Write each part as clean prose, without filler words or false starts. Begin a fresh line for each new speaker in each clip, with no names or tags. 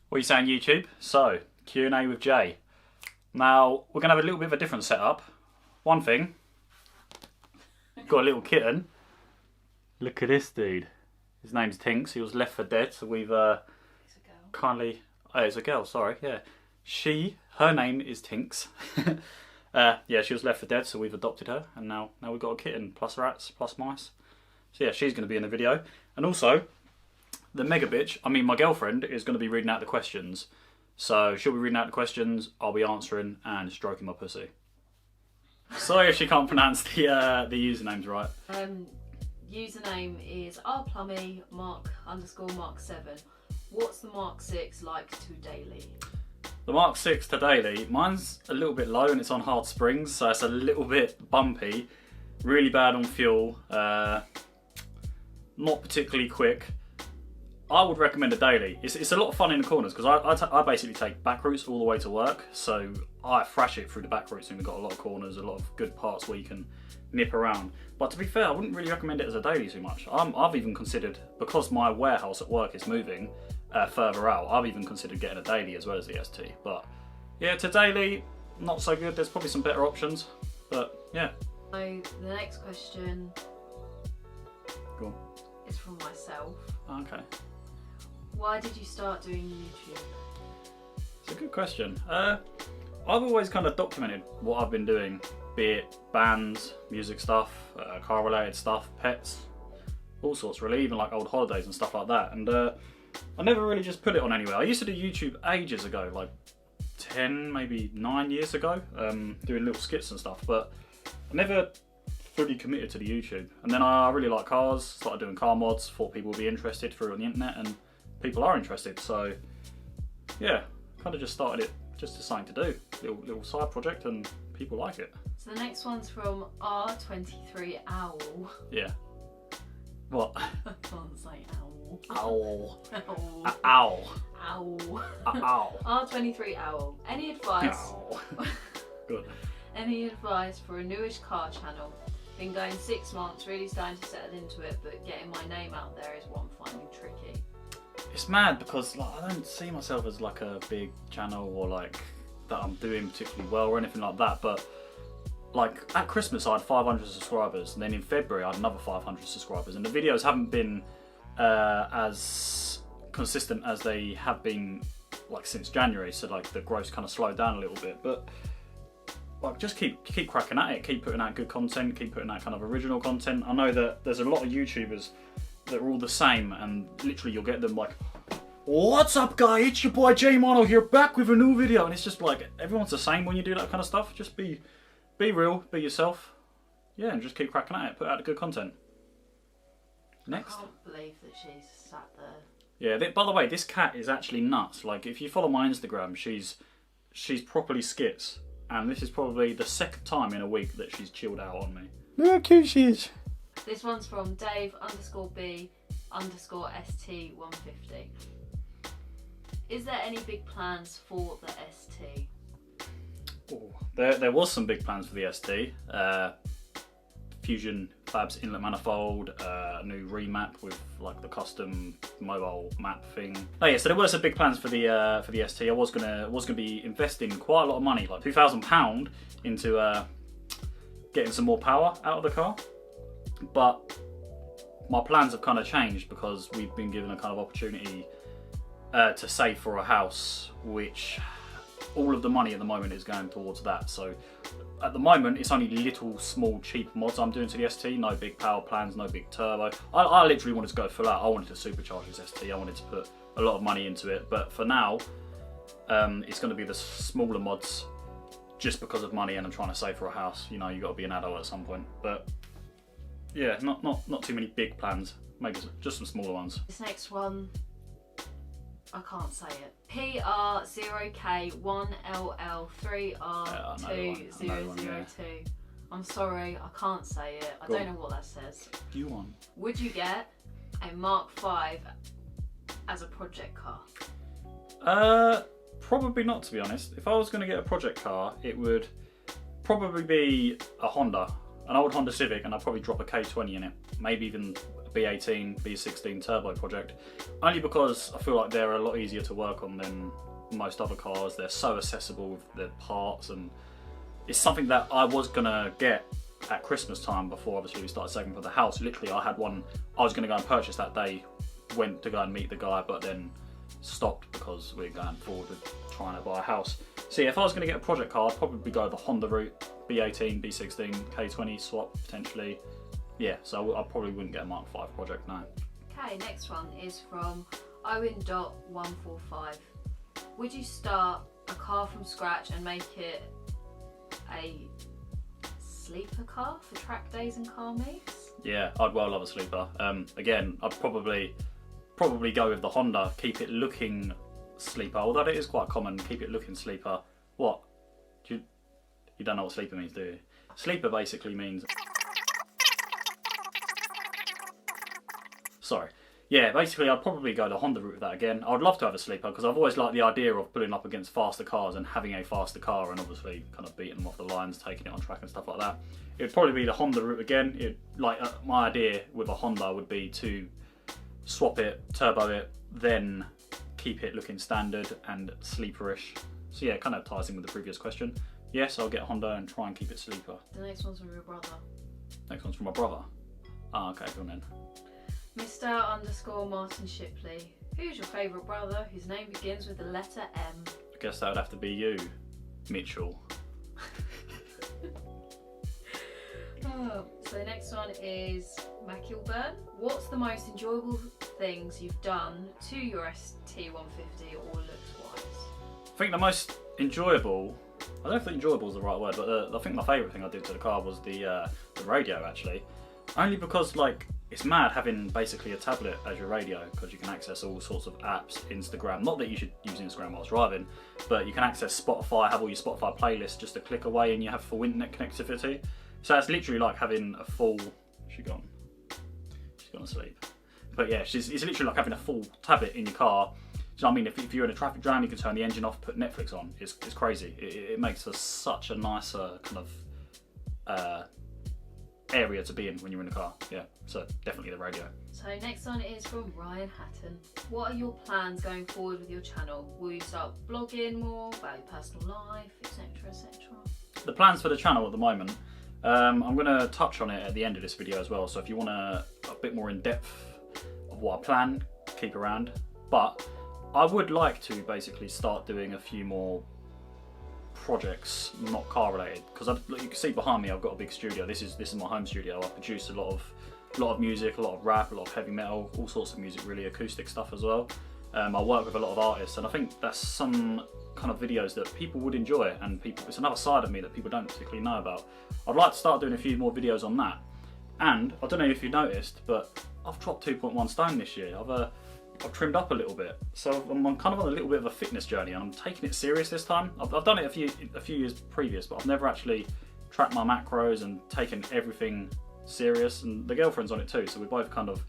What are you saying, YouTube? So, Q&A with Jay. Now, we're going to have a little bit of a different setup. One thing, got a little kitten. Look at this dude. His name's Tinx. He was left for dead, so we've kindly... Oh, it's a girl, sorry, yeah. Her name is Tinx. Yeah, she was left for dead, so we've adopted her, and now we've got a kitten, plus rats, plus mice. So yeah, she's going to be in the video. And also, the mega bitch, my girlfriend, is going to be reading out the questions. So she'll be reading out the questions, I'll be answering, and stroking my pussy. Sorry if she can't pronounce the usernames right.
Username is rplummy Mark_Mark7. What's the Mark 6 like to daily?
The Mark 6 to daily, mine's a little bit low and it's on hard springs, so it's a little bit bumpy. Really bad on fuel, not particularly quick. I would recommend a daily. It's a lot of fun in the corners because I basically take back routes all the way to work, so I thrash it through the back routes and we've got a lot of corners, a lot of good parts where you can nip around. But to be fair, I wouldn't really recommend it as a daily too much. I've even considered, because my warehouse at work is moving further out, I've even considered getting a daily as well as the ST. But yeah, to daily, not so good. There's probably some better options, but yeah.
So the next question
Go on.
is from myself.
Okay.
Why did you start doing YouTube?
It's a good question. I've always kind of documented what I've been doing, be it bands, music stuff, car related stuff, pets, all sorts really, even like old holidays and stuff like that. And I never really just put it on anywhere. I used to do YouTube ages ago, like 10, maybe 9 years ago, doing little skits and stuff, but I never fully committed to the YouTube. And then I really like cars, started doing car mods, thought people would be interested through it on the internet, and people are interested, so yeah, kind of just started it just as something to do, little side project, and people like it.
So the next one's from R23 Owl.
Yeah. What?
I can't say owl.
Owl.
Owl.
Owl.
Owl.
Owl.
R23 Owl. Any advice?
Owl. Good.
Any advice for a newish car channel? Been going 6 months, really starting to settle into it, but getting my name out there is what I'm finding tricky.
It's mad because like I don't see myself as like a big channel or like that I'm doing particularly well or anything like that, but like at Christmas I had 500 subscribers, and then in February I had another 500 subscribers, and the videos haven't been as consistent as they have been like since January, so like the growth's kind of slowed down a little bit, but like just keep cracking at it, keep putting out good content, keep putting out kind of original content. I know that there's a lot of YouTubers that are all the same, and literally you'll get them like, what's up guy, it's your boy Jaymono here, back with a new video, and it's just like everyone's the same when you do that kind of stuff. Just be real, be yourself, yeah, and just keep cracking at it, put out good content. Next.
I can't believe that she's sat there.
Yeah, by the way, this cat is actually nuts. Like if you follow my Instagram, she's properly skits, and this is probably the second time in a week that she's chilled out on me. Look how cute she is.
This one's from Dave_B_ST150. Is there any big plans for the ST?
Oh, there was some big plans for the ST. Fusion Fabs inlet manifold, new remap with like the custom mobile map thing. Oh yeah, so there were some big plans for the ST. I was gonna be investing quite a lot of money, like £2,000 into getting some more power out of the car. But my plans have kind of changed because we've been given a kind of opportunity to save for a house, which all of the money at the moment is going towards that. So at the moment it's only little small cheap mods I'm doing to the ST, no big power plans, no big turbo. I literally wanted to go full out. I wanted to supercharge this ST, I wanted to put a lot of money into it, but for now it's going to be the smaller mods just because of money, and I'm trying to save for a house. You know, you got to be an adult at some point. But yeah, not too many big plans, maybe just some smaller ones.
This next one, I can't say it. PR0K1LL3R2002. I'm sorry, I can't say it. I don't know what that says.
You want?
Would you get a Mark 5 as a project car?
Probably not, to be honest. If I was going to get a project car, it would probably be a Honda. an old Honda Civic, and I'll probably drop a K20 in it, maybe even a B18, B16 turbo project, only because I feel like they're a lot easier to work on than most other cars. They're so accessible with their parts, and it's something that I was gonna get at Christmas time before obviously we started saving for the house. Literally, I had one I was gonna go and purchase that day, went to go and meet the guy, but then stopped because we're going forward with trying to buy a house. So yeah, if I was gonna get a project car, I'd probably go the Honda route, B18, B16, K20 swap potentially. Yeah, so I probably wouldn't get a Mark 5 project, no.
Okay, next one is from Owen.145. Would you start a car from scratch and make it a sleeper car for track days and car meets?
Yeah, I'd well love a sleeper. Again, I'd probably go with the Honda, keep it looking sleeper, although it is quite common, keep it looking sleeper. What? You don't know what sleeper means, do you? Sleeper basically means... Sorry. Yeah, basically I'd probably go the Honda route with that again. I would love to have a sleeper because I've always liked the idea of pulling up against faster cars and having a faster car and obviously kind of beating them off the lines, taking it on track and stuff like that. It would probably be the Honda route again. My idea with a Honda would be to swap it, turbo it, then keep it looking standard and sleeperish. So yeah, it kind of ties in with the previous question. Yes, I'll get a Honda and try and keep it sleeper.
The next one's from your brother.
Next one's from my brother. Ah, okay, go on then.
Mr._Martin Shipley. Who's your favourite brother whose name begins with the letter M?
I guess that would have to be you, Mitchell.
So the next one is Mackilburn. What's the most enjoyable things you've done to your ST150 or looks-wise?
I think the most enjoyable, I don't know if enjoyable is the right word, but I think my favourite thing I did to the car was the radio actually. Only because like, it's mad having basically a tablet as your radio because you can access all sorts of apps, Instagram, not that you should use Instagram whilst driving, but you can access Spotify, have all your Spotify playlists just a click away and you have full internet connectivity. So it's literally like having a full, she's gone to sleep. But yeah, it's literally like having a full tablet in your car. Do you know what I mean? If you're in a traffic jam, you can turn the engine off, put Netflix on. It's crazy. It makes for such a nicer kind of area to be in when you're in the car. Yeah, so definitely the radio.
So next one is from Ryan Hatton. What are your plans going forward with your channel? Will you start blogging more about your personal life, etc, etc?
The plans for the channel at the moment, I'm going to touch on it at the end of this video as well, so if you want a bit more in depth of what I plan, keep around. But I would like to basically start doing a few more projects, not car related, because you can see behind me I've got a big studio. This is my home studio. I produce a lot of music, a lot of rap, a lot of heavy metal, all sorts of music, really acoustic stuff as well. I work with a lot of artists, and I think that's some kind of videos that people would enjoy, and it's another side of me that people don't particularly know about. I'd like to start doing a few more videos on that. And I don't know if you noticed, but I've dropped 2.1 stone this year. I've trimmed up a little bit, so I'm kind of on a little bit of a fitness journey, and I'm taking it serious this time. I've done it a few years previous, but I've never actually tracked my macros and taken everything serious. And the girlfriend's on it too, so we're both kind of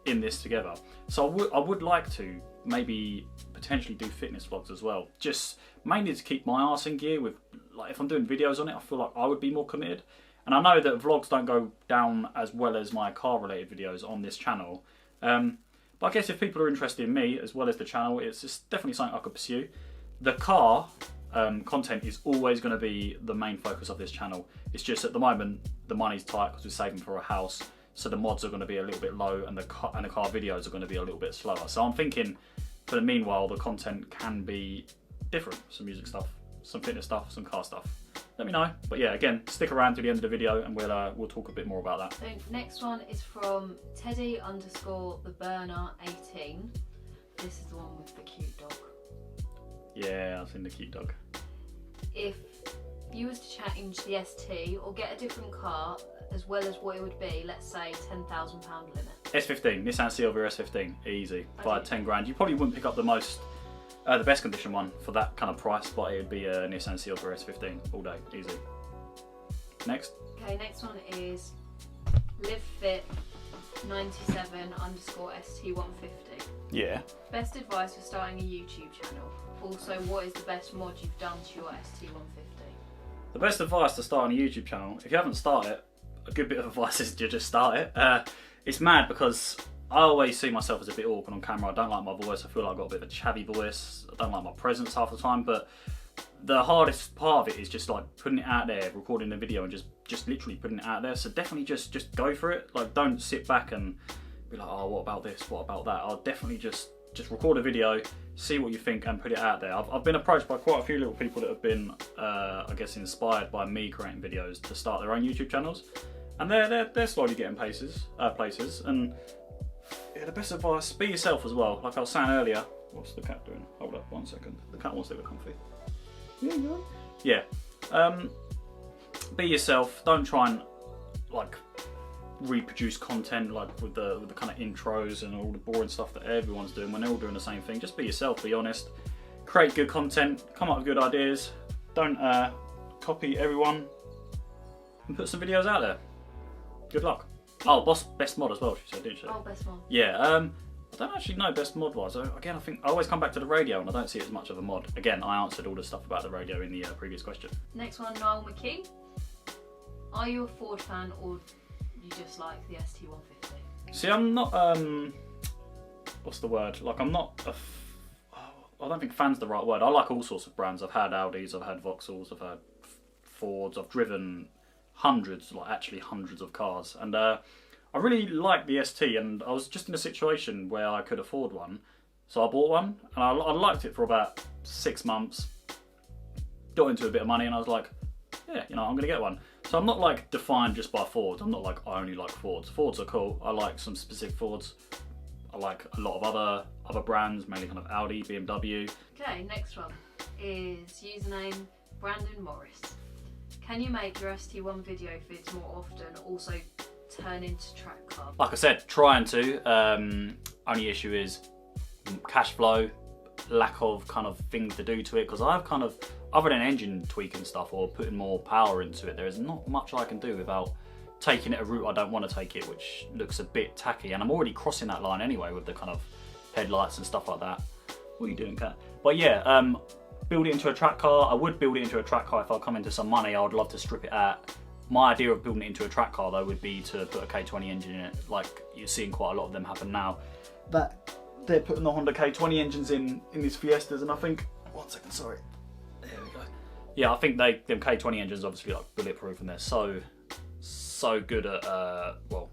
in this together. So I would like to maybe potentially do fitness vlogs as well, just mainly to keep my arse in gear with, like, if I'm doing videos on it, I feel like I would be more committed. And I know that vlogs don't go down as well as my car related videos on this channel. But I guess if people are interested in me as well as the channel, it's definitely something I could pursue. The car content is always going to be the main focus of this channel. It's just at the moment the money's tight because we're saving for a house, so the mods are going to be a little bit low and the car videos are going to be a little bit slower. So I'm thinking for the meanwhile the content can be different, some music stuff, some fitness stuff, some car stuff. Let me know. But yeah, again, stick around to the end of the video and we'll talk a bit more about that.
So next one is from Teddy_the burner18. This is the one with the cute dog.
Yeah, I've seen the cute dog.
If you was to change the ST or get a different car as well as what it would be, let's say £10,000 limit.
S15, Nissan Silvia S15, easy. By 10 grand. You probably wouldn't pick up the best condition one for that kind of price, but it would be a Nissan Silvia S15 all day, easy. Next.
Okay, next one is LiveFit97_ST150.
Yeah.
Best advice for starting a YouTube channel. Also, what is the best mod you've done to your ST150?
The best advice to start on a YouTube channel, if you haven't started, a good bit of advice is to just start it. It's mad because I always see myself as a bit awkward on camera. I don't like my voice. I feel like I've got a bit of a chavvy voice. I don't like my presence half the time. But the hardest part of it is just like putting it out there, recording a video, and just literally putting it out there. So definitely just go for it. Like, don't sit back and be like, oh, what about this? What about that? I'll definitely just record a video, see what you think, and put it out there. I've been approached by quite a few little people that have been, I guess, inspired by me creating videos to start their own YouTube channels, and they're slowly getting places. And yeah, the best advice: be yourself as well. Like I was saying earlier. What's the cat doing? Hold up 1 second. The cat wants to get comfy. Yeah. Be yourself. Don't try and like reproduce content like with the kind of intros and all the boring stuff that everyone's doing when they're all doing the same thing. Just be yourself, be honest, create good content, come up with good ideas, don't copy everyone, and put some videos out there. Good luck. Oh, best mod as well, she said, didn't she?
Oh, best mod.
Yeah, I don't actually know best mod wise. Again, I think I always come back to the radio and I don't see it as much of a mod. Again, I answered all the stuff about the radio in the previous question.
Next one, Niall McKee. Are you a Ford fan or you just like the ST150?
See, I'm not, what's the word? Like, I'm not I don't think fan's the right word. I like all sorts of brands. I've had Audis, I've had Vauxhalls, I've had Fords, I've driven hundreds of cars. And I really like the ST, and I was just in a situation where I could afford one. So I bought one, and I liked it for about 6 months. Got into a bit of money, and I was like, yeah, you know, I'm going to get one. So I'm not like defined just by Fords. I'm not like, I only like Fords. Fords are cool. I like some specific Fords. I like a lot of other brands, mainly kind of Audi, BMW.
Okay, next one is username Brandon Morris. Can you make your ST1 video feeds more often, also turn into track car?
Like I said, trying to. Only issue is cash flow, lack of kind of things to do to it, because I've kind of, other than engine tweaking stuff or putting more power into it, there is not much I can do without taking it a route I don't want to take it, which looks a bit tacky, and I'm already crossing that line anyway with the kind of headlights and stuff like that. What are you doing, Kat? But yeah, build it into a track car. I would build it into a track car if I come into some money. I would love to strip it out. My idea of building it into a track car though would be to put a K20 engine in it, like you're seeing quite a lot of them happen now. That they're putting the Honda K20 engines in these Fiestas, and I think, 1 second, sorry. There we go. Yeah, I think them K20 engines obviously like bulletproof, and they're so good at well,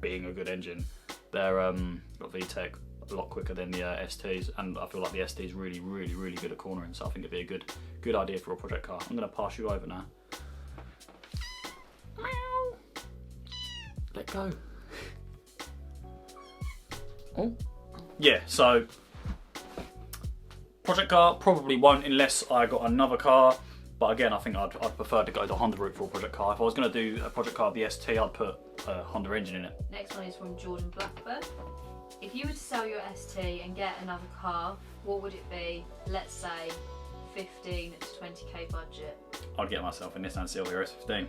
being a good engine. They're got VTEC a lot quicker than the STs, and I feel like the ST is really good at cornering, so I think it'd be a good idea for a project car. I'm going to pass you over now. Let go. Oh. Yeah, so project car probably won't unless I got another car, but again, I think I'd prefer to go the Honda route for a project car. If I was going to do a project car of the ST, I'd put a Honda engine in it.
Next one is from Jordan Blackburn. If you were to sell your ST and get another car, what would it be? Let's say 15 to 20k budget. I'd
get myself a Nissan Silvia S15,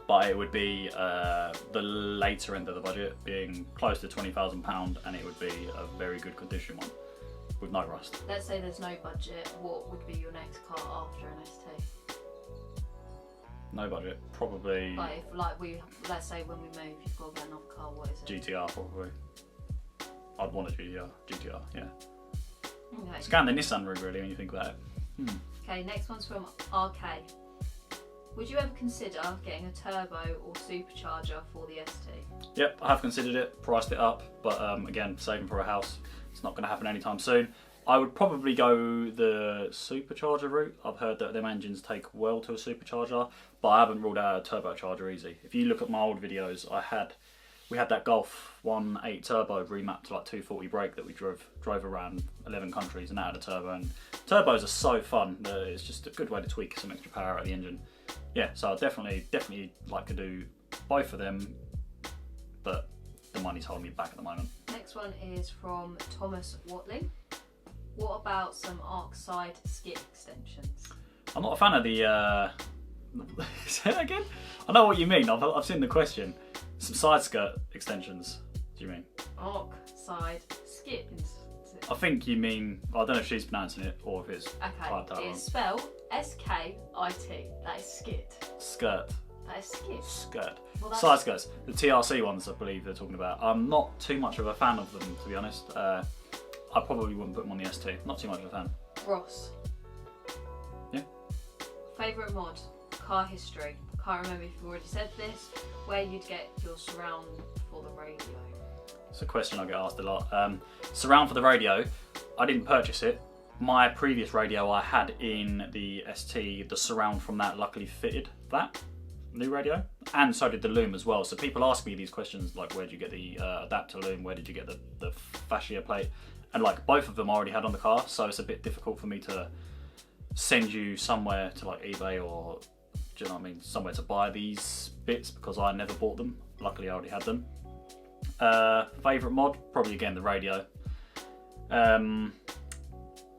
but it would be the later end of the budget, being close to £20,000, and it would be a very good condition one with no rust.
Let's say there's no budget. What would be your next car after an ST?
No budget, probably.
Like if let's say when we move, you've got to get another car. What is it?
GTR probably. I'd want a GTR, yeah.
Okay.
Scan the Nissan route really when you think about it.
Okay, next one's from RK. Would you ever consider getting a turbo or supercharger for the ST?
Yep, I have considered it, priced it up, but again, saving for a house, it's not going to happen anytime soon. I would probably go the supercharger route. I've heard that them engines take well to a supercharger, but I haven't ruled out a turbocharger easy. If you look at my old videos, we had that Golf 1.8 turbo remapped to like 240 brake that we drove around 11 countries, and that had a turbo. And turbos are so fun. It's just a good way to tweak some extra power out of the engine. Yeah, so I'd definitely like to do both of them, but the money's holding me back at the moment.
Next one is from Thomas Watley. What about some arc side skid extensions?
I'm not a fan of the. Say that again? I know what you mean. I've seen the question. Some side skirt extensions. Do you mean?
Arc side skins.
I think you mean. I don't know if she's pronouncing it or if it's
okay. It's spelled SKIT. That is skit.
Skirt.
That is skip.
Skirt.
Well,
Side skirts. The TRC ones, I believe they're talking about. I'm not too much of a fan of them, to be honest. I probably wouldn't put them on the ST. Not too much of a fan.
Ross.
Yeah.
Favourite mod? Car history. Can't remember if you've already said this. Where you'd get your surround for the radio.
It's a question I get asked a lot. Surround for the radio. I didn't purchase it. My previous radio I had in the ST, the surround from that luckily fitted that new radio, and so did the loom as well. So people ask me these questions like, where did you get the adapter loom? Where did you get the fascia plate? And like both of them I already had on the car, so it's a bit difficult for me to send you somewhere to like eBay or, do you know what I mean, somewhere to buy these bits because I never bought them. Luckily I already had them. Favourite mod? Probably again the radio.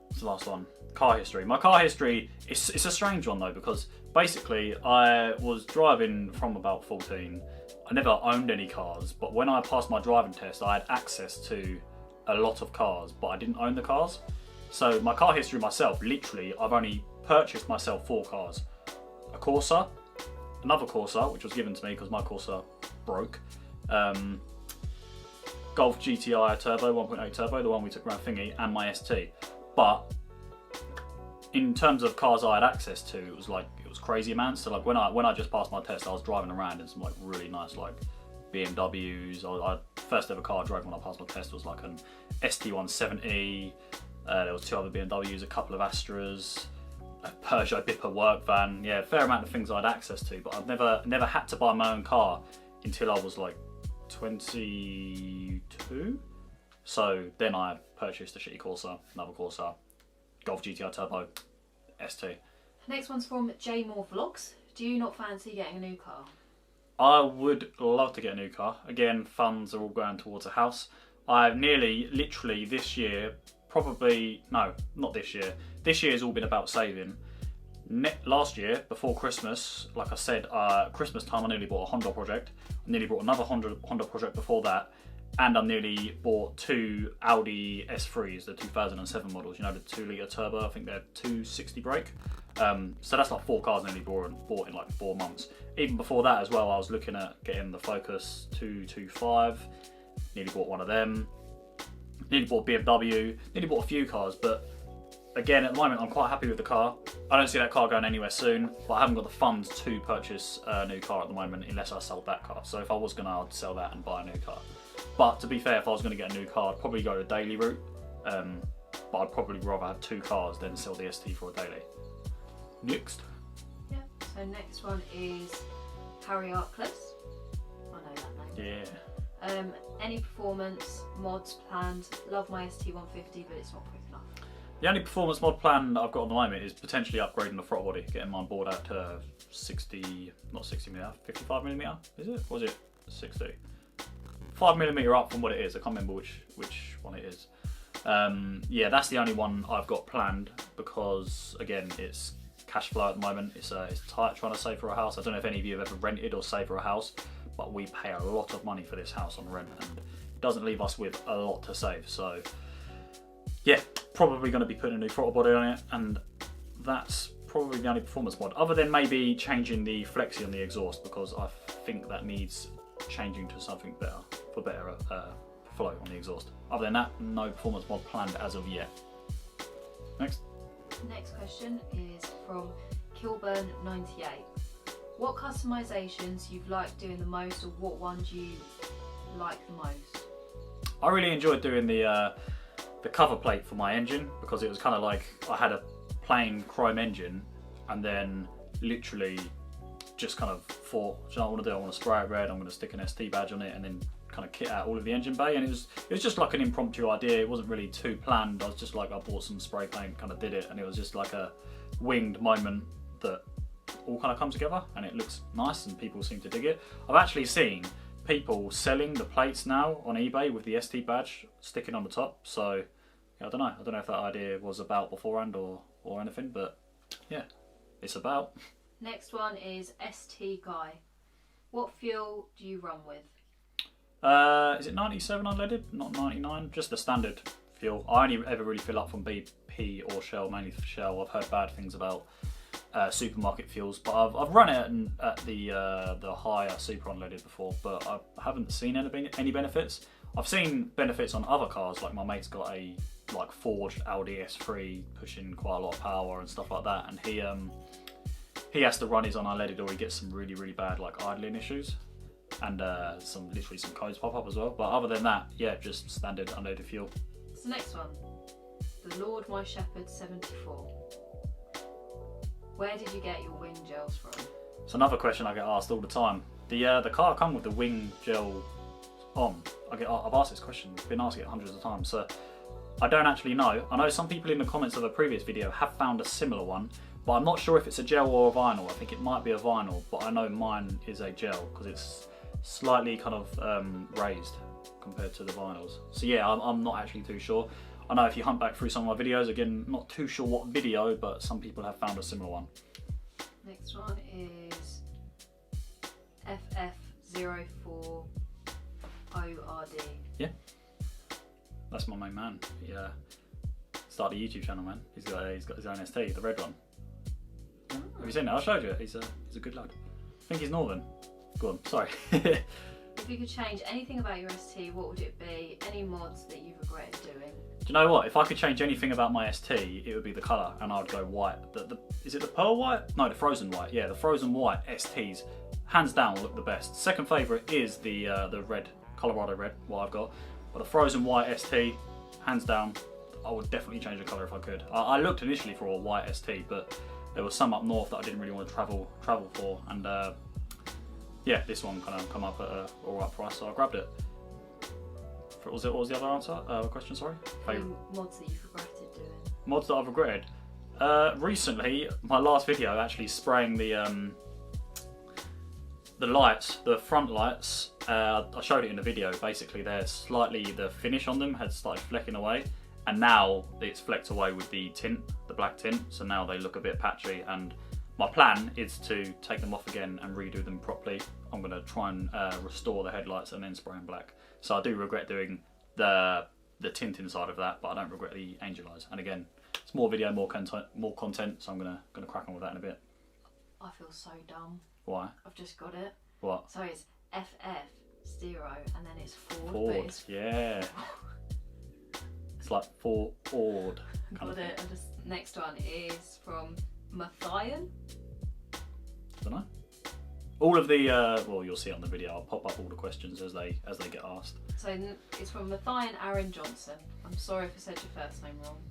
What's the last one? Car history. My car history, it's a strange one though, because basically I was driving from about 14. I never owned any cars, but when I passed my driving test I had access to a lot of cars, but I didn't own the cars. So my car history myself, literally I've only purchased myself 4 cars. A Corsa, another Corsa which was given to me because my Corsa broke, Golf GTI Turbo, 1.8 Turbo, the one we took around Thingy, and my ST. But in terms of cars I had access to, it was crazy amounts. So like when I just passed my test, I was driving around in some like really nice like BMWs. First ever car I drove when I passed my test was like an ST170. There was 2 other BMWs, a couple of Astras, a Peugeot Bipper work van. Yeah, a fair amount of things I had access to, but I've never had to buy my own car until I was like 22. So then I purchased a shitty Corsa, another Corsa, Golf GTI Turbo, ST.
Next one's from Jaymono Vlogs. Do you not fancy getting a new car?
I would love to get a new car. Again, funds are all going towards a house. I've literally this year, probably, no, not this year. This year has all been about saving. Last year, before Christmas, like I said, Christmas time I nearly bought a Honda project. I nearly bought another Honda project before that. And I nearly bought 2 Audi S3s, the 2007 models, you know, the 2-litre turbo. I think they're 260 brake. So that's like 4 cars nearly bought in like 4 months. Even before that as well, I was looking at getting the Focus 225, nearly bought one of them, nearly bought BMW, nearly bought a few cars, but again, at the moment, I'm quite happy with the car. I don't see that car going anywhere soon, but I haven't got the funds to purchase a new car at the moment unless I sold that car. So if I was gonna, I'd sell that and buy a new car. But to be fair, if I was going to get a new car, I'd probably go the daily route. But I'd probably rather have 2 cars than sell the ST for a daily. Next.
Yeah, so next one is Harry Arkless. I know that name.
Yeah.
Any performance mods planned? Love my ST150, but it's not quick enough.
The only performance mod plan that I've got at the moment is potentially upgrading the throttle body, getting my board out to 55mm, is it? Or was it 60? 5mm up from what it is. I can't remember which one it is. Yeah, that's the only one I've got planned because again, it's cash flow at the moment. It's tight trying to save for a house. I don't know if any of you have ever rented or saved for a house, but we pay a lot of money for this house on rent and it doesn't leave us with a lot to save. So yeah, probably going to be putting a new throttle body on it, and that's probably the only performance mod, other than maybe changing the flexi on the exhaust, because I think that needs changing to something better, for better flow on the exhaust. Other than that, no performance mod planned as of yet. Next
question is from Kilburn98. What customisations you've liked doing the most, or what ones you like the most?
I really enjoyed doing the cover plate for my engine, because it was kind of like I had a plain chrome engine and then literally just kind of thought, do you know what I want to do? I want to spray it red, I'm going to stick an ST badge on it and then kind of kit out all of the engine bay, and it was just like an impromptu idea. It wasn't really too planned. I was just like, I bought some spray paint, kind of did it, and it was just like a winged moment that all kind of comes together and it looks nice and people seem to dig it. I've actually seen people selling the plates now on eBay with the ST badge sticking on the top, so yeah, I don't know if that idea was about beforehand or anything, but yeah, it's about.
Next one is ST Guy. What fuel do you run with?
Is it 97 unleaded? Not 99, just the standard fuel. I only ever really fill up from BP or Shell, mainly for Shell. I've heard bad things about supermarket fuels, but I've run it at the higher super unleaded before, but I haven't seen any benefits. I've seen benefits on other cars, like my mate's got a like forged Audi S3 pushing quite a lot of power and stuff like that, and he has to run his on unleaded or he gets some really bad like idling issues, and literally some codes pop up as well. But other than that, yeah, just standard unleaded fuel.
So next one, the Lord My Shepherd 74. Where did you get your wing gels from?
It's another question I get asked all the time. The car come with the wing gel on. I've asked this question, been asked it hundreds of times, so I don't actually know. I know some people in the comments of a previous video have found a similar one, but I'm not sure if it's a gel or a vinyl. I think it might be a vinyl, but I know mine is a gel because it's slightly kind of raised compared to the vinyls. So yeah, I'm not actually too sure. I know if you hunt back through some of my videos, again, not too sure what video, but some people have found a similar one.
Next one is FF04ORD.
Yeah, that's my main man. He started a YouTube channel, man. He's got his own ST, the red one. Oh. Have you seen it? I showed you. He's a good lad. I think he's northern. Go on, sorry.
If you could change anything about your ST, what would it be? Any mods that you've regretted doing?
Do you know what? If I could change anything about my ST, it would be the colour, and I would go white. Is it the pearl white? No, the frozen white. Yeah, the frozen white STs, hands down, look the best. Second favourite is the red, Colorado red, what I've got. But the frozen white ST, hands down, I would definitely change the colour if I could. I looked initially for a white ST, but there was some up north that I didn't really want to travel for, and yeah, this one kind of come up at an alright price, so I grabbed it. What was the other answer? Question, sorry?
Any mods that you've regretted doing?
Mods that I've regretted? Recently, my last video actually spraying the lights, the front lights. I showed it in the video. Basically, the finish on them had started flecking away, and now it's flecked away with the tint, the black tint. So now they look a bit patchy, and my plan is to take them off again and redo them properly. I'm going to try and restore the headlights and then spray them black. So I do regret doing the tinting side of that, but I don't regret the angel eyes. And again, it's more video, more content, so I'm gonna crack on with that in a bit.
I feel so dumb.
Why?
I've just got it.
What?
So it's FF0 and then it's Ford.
Ford,
but it's...
yeah. It's like Ford.
Got it. And just next one is from Mathian.
I don't know. All of the well, you'll see on the video. I'll pop up all the questions as they get asked.
So it's from Mathian Aaron Johnson. I'm sorry if I said your first name wrong.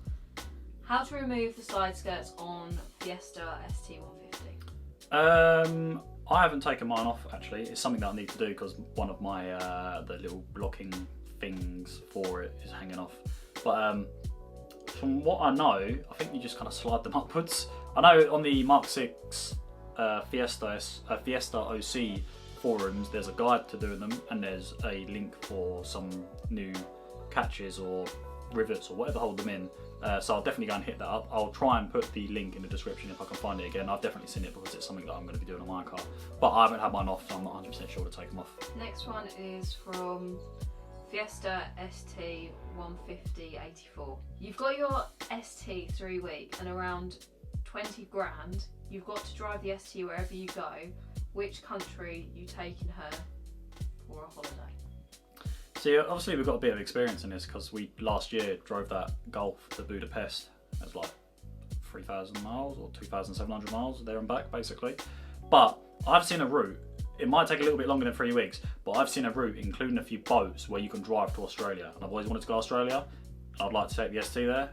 How to remove the side skirts on Fiesta ST150?
I haven't taken mine off actually. It's something that I need to do because one of my the little blocking things for it is hanging off. But from what I know, I think you just kind of slide them upwards. I know on the Mark 6 Fiesta OC forums, there's a guide to doing them, and there's a link for some new catches or rivets or whatever hold them in. So I'll definitely go and hit that up. I'll try and put the link in the description if I can find it again. I've definitely seen it because it's something that I'm going to be doing on my car. But I haven't had mine off, so I'm not 100% sure to take them off.
Next one is from Fiesta ST150-84. You've got your ST 3 week and around 20 grand. You've got to drive the ST wherever you go. Which country you taking her for a holiday?
So obviously we've got a bit of experience in this because we last year drove that Golf to Budapest. It was like 3,000 miles or 2,700 miles there and back basically. But I've seen a route, it might take a little bit longer than 3 weeks, but I've seen a route including a few boats where you can drive to Australia. And I've always wanted to go to Australia. I'd like to take the ST there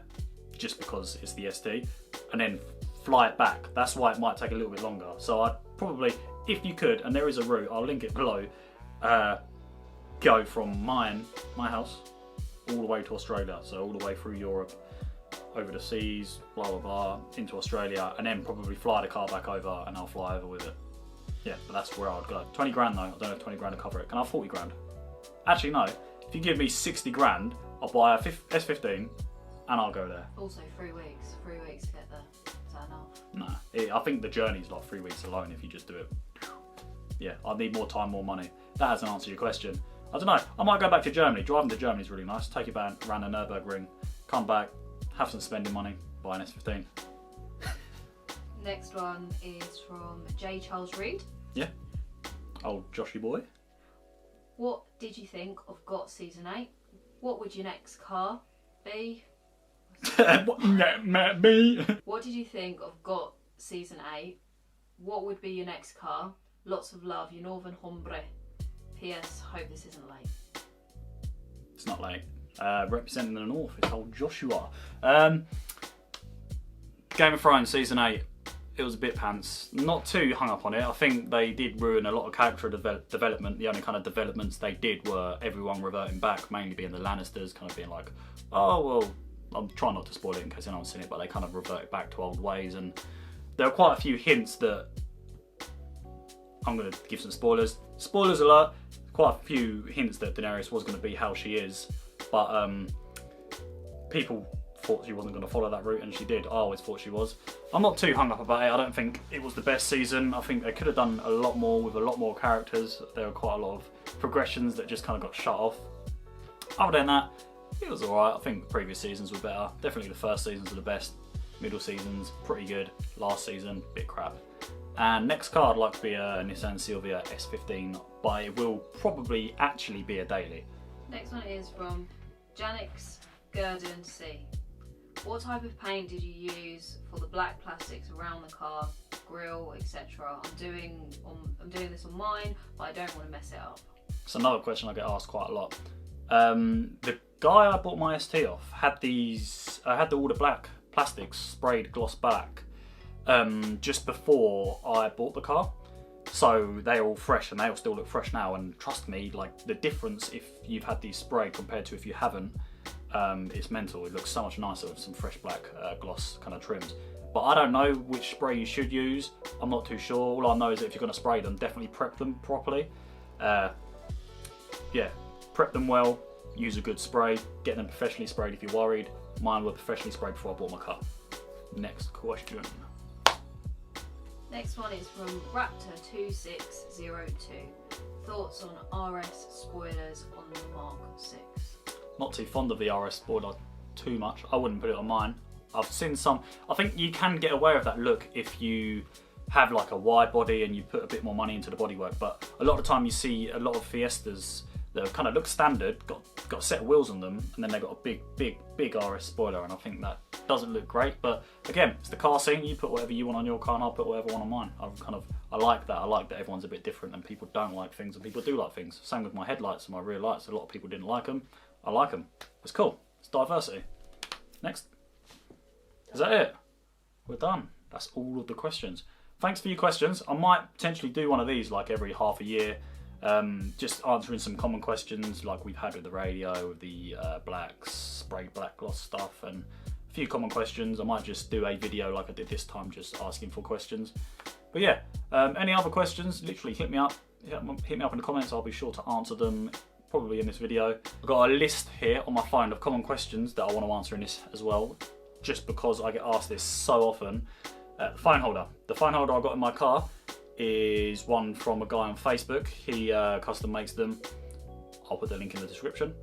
just because it's the ST and then fly it back. That's why it might take a little bit longer. So I'd probably, if you could, and there is a route, I'll link it below, go from my house all the way to Australia, so all the way through Europe, over the seas, blah blah blah, into Australia, and then probably fly the car back over and I'll fly over with it. Yeah, but that's where I'd go. 20 grand though, I don't have 20 grand to cover it. Can I have 40 grand? Actually no, if you give me 60 grand, I'll buy a S15 and I'll go there.
Also 3 weeks, 3 weeks to get there. Is that enough?
Nah, I think the journey's like 3 weeks alone if you just do it. Yeah, I'd need more time, more money. That hasn't answered your question. I don't know, I might go back to Germany. Driving to Germany is really nice. Take it around the Nürburgring, come back, have some spending money, buy an S15.
Next one is from J. Charles Reed.
Yeah. Old Joshy boy.
What did you think of GOT Season 8? What would your next car be? What did you think of GOT Season 8? What would be your next car? Lots of love, your northern hombre. P.S. Hope this isn't late.
It's not late. Representing the north, it's old Joshua. Game of Thrones Season 8. It was a bit pants. Not too hung up on it. I think they did ruin a lot of character development. The only kind of developments they did were everyone reverting back, mainly being the Lannisters, kind of being like, oh, well, I'm trying not to spoil it in case anyone's seen it, but they kind of reverted back to old ways. And there are quite a few hints that I'm going to give some spoilers. Spoilers alert. Quite a few hints that Daenerys was going to be how she is, but people thought she wasn't going to follow that route, and she did. I always thought she was. I'm not too hung up about it. I don't think it was the best season. I think they could have done a lot more with a lot more characters. There were quite a lot of progressions that just kind of got shut off. Other than that, it was alright. I think previous seasons were better. Definitely the first seasons are the best. Middle seasons, pretty good. Last season, bit crap. And next car I'd like to be a Nissan Silvia S15, but it will probably actually be a daily.
Next one is from Janix Gurdon C. What type of paint did you use for the black plastics around the car, grille, etc.? I'm doing this on mine, but I don't want to mess it up.
It's another question I get asked quite a lot. The guy I bought my ST off had all the black plastics sprayed gloss black just before I bought the car. So they're all fresh and they all still look fresh now, and trust me, like the difference if you've had these sprayed compared to if you haven't, it's mental. It looks so much nicer with some fresh black gloss kind of trims. But I don't know which spray you should use. I'm not too sure. All I know is that if you're going to spray them, definitely prep them properly. Yeah, prep them well, use a good spray, get them professionally sprayed if you're worried. Mine were professionally sprayed before I bought my car. Next question.
Next one is from Raptor2602. Thoughts on RS spoilers on the Mark 6?
Not too fond of the RS spoiler too much. I wouldn't put it on mine. I've seen some. I think you can get away with that look if you have like a wide body and you put a bit more money into the bodywork. But a lot of the time you see a lot of Fiestas that kind of look standard, got a set of wheels on them, and then they've got a big RS spoiler, and I think that doesn't look great. But again, it's the car scene. You put whatever you want on your car, and I'll put whatever I want on mine. I like that. I like that everyone's a bit different, and people don't like things, and people do like things. Same with my headlights and my rear lights. A lot of people didn't like them. I like them. It's cool. It's diversity. Next. Is that it? We're done. That's all of the questions. Thanks for your questions. I might potentially do one of these like every half a year. Just answering some common questions like we've had with the radio, with the sprayed black gloss stuff, and a few common questions. I might just do a video like I did this time, just asking for questions. But yeah, any other questions, literally hit me up. Hit me up in the comments. I'll be sure to answer them, probably in this video. I've got a list here on my phone of common questions that I want to answer in this as well, just because I get asked this so often. Phone holder. The phone holder I got in my car is one from a guy on Facebook. He custom makes them. I'll put the link in the description.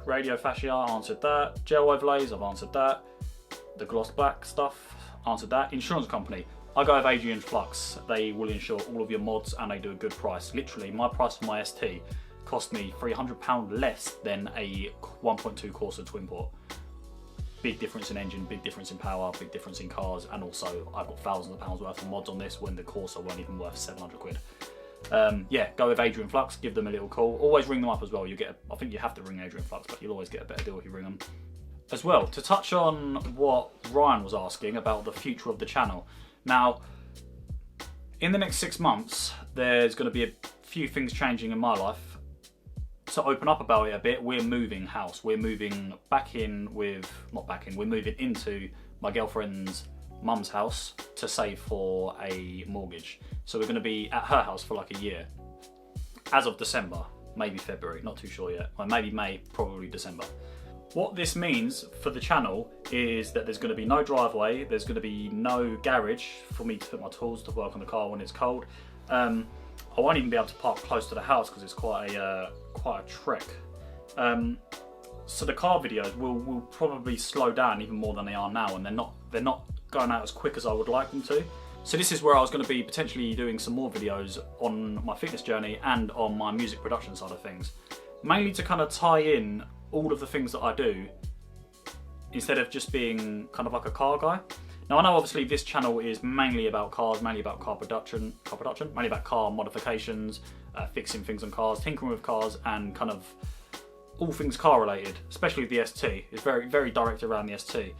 Radio fascia, I answered that. Gel overlays, I've answered that. The gloss black stuff, answered that. Insurance company, I go with Adrian Flux. They will insure all of your mods and they do a good price. Literally, my price for my ST cost me £300 less than a 1.2 Corsa twin port. Big difference in engine, big difference in power, big difference in cars, and also I've got thousands of pounds worth of mods on this when the Corsa weren't even worth 700 quid. Yeah, go with Adrian Flux, give them a little call. Always ring them up as well. I think you have to ring Adrian Flux, but you'll always get a better deal if you ring them. As well, to touch on what Ryan was asking about the future of the channel. Now, in the next 6 months, there's going to be a few things changing in my life. To open up about it a bit, we're moving house. We're moving we're moving into my girlfriend's mum's house to save for a mortgage. So we're going to be at her house for like a year. As of December, maybe February, not too sure yet. Or maybe May, probably December. What this means for the channel is that there's going to be no driveway, there's going to be no garage for me to put my tools to work on the car when it's cold. I won't even be able to park close to the house because it's quite a trek. So the car videos will probably slow down even more than they are now, and they're not going out as quick as I would like them to. So this is where I was going to be potentially doing some more videos on my fitness journey and on my music production side of things. Mainly to kind of tie in all of the things that I do instead of just being kind of like a car guy. Now I know obviously this channel is mainly about cars, mainly about car production, mainly about car modifications, fixing things on cars, tinkering with cars, and kind of all things car related, especially the ST. It's very, very directed around the ST.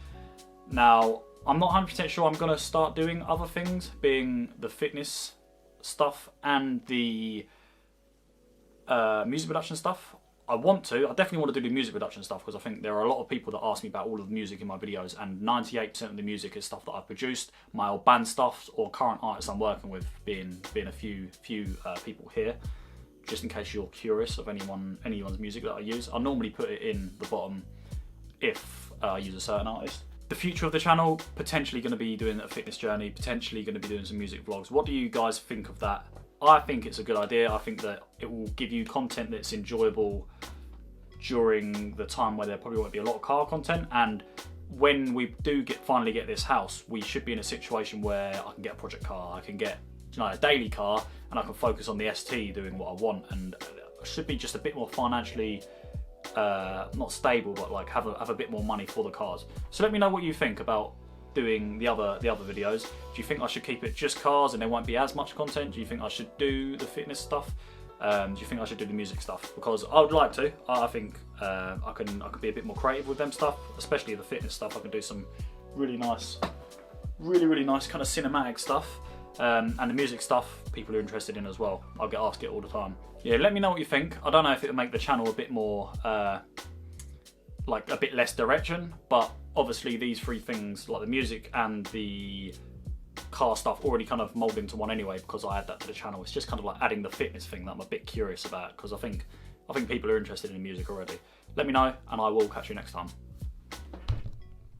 Now, I'm not 100% sure I'm going to start doing other things, being the fitness stuff and the music production stuff. I definitely want to do the music production stuff because I think there are a lot of people that ask me about all of the music in my videos, and 98% of the music is stuff that I've produced, my old band stuff or current artists I'm working with, being a few people here. Just in case you're curious of anyone's music that I use, I'll normally put it in the bottom if I use a certain artist. The future of the channel, potentially going to be doing a fitness journey, potentially going to be doing some music vlogs. What do you guys think of that? I think it's a good idea. I think that it will give you content that's enjoyable during the time where there probably won't be a lot of car content, and when we do finally get this house, we should be in a situation where I can get a project car, I can get a daily car, and I can focus on the ST doing what I want, and I should be just a bit more financially not stable, but like have a bit more money for the cars. So let me know what you think about doing the other videos. Do you think I should keep it just cars and there won't be as much content? Do you think I should do the fitness stuff? Do you think I should do the music stuff? Because I would like to. I think I can be a bit more creative with them stuff, especially the fitness stuff. I can do some really nice kind of cinematic stuff. And the music stuff people are interested in as well. I'll get asked it all the time. Yeah, let me know what you think. I don't know if it'll make the channel a bit more, like a bit less direction, but obviously these three things, like the music and the car stuff, already kind of mould into one anyway because I add that to the channel. It's just kind of like adding the fitness thing that I'm a bit curious about because I think people are interested in music already. Let me know and I will catch you next time.